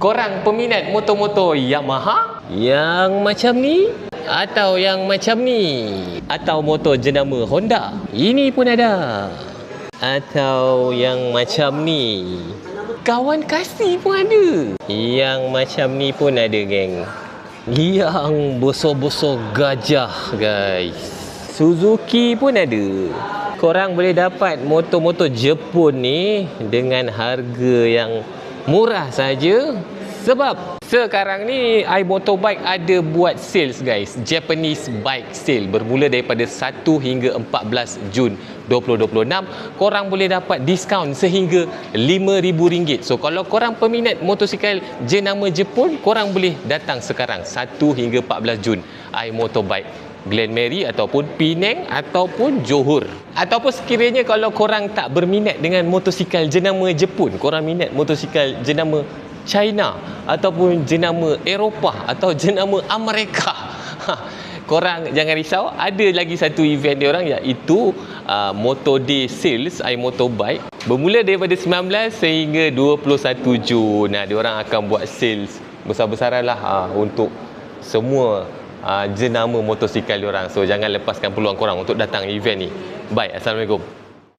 Korang peminat motor-motor Yamaha yang macam ni atau yang macam ni, atau motor jenama Honda ini pun ada, atau yang macam ni, kawan kasih pun ada, yang macam ni pun ada geng, yang besar-besar gajah guys, Suzuki pun ada. Korang boleh dapat motor-motor Jepun ni dengan harga yang murah saja. Sebab sekarang ni iMotorbike ada buat sales guys, Japanese Bike Sale, bermula daripada 1 hingga 14 Jun 2026. Korang boleh dapat diskaun sehingga RM5,000. So kalau korang peminat motosikal jenama Jepun, korang boleh datang sekarang 1 hingga 14 Jun iMotorbike Glen Marie ataupun Penang ataupun Johor. Ataupun sekiranya kalau korang tak berminat dengan motosikal jenama Jepun, korang minat motosikal jenama China ataupun jenama Eropah atau jenama Amerika, korang jangan risau, ada lagi satu event diorang, iaitu Motor Day Sales iMotorbike, bermula daripada 19 sehingga 21 Jun. Diorang akan buat sales besar-besaran lah untuk semua jenama motosikal diorang. So jangan lepaskan peluang korang untuk datang event ni. Bye, Assalamualaikum.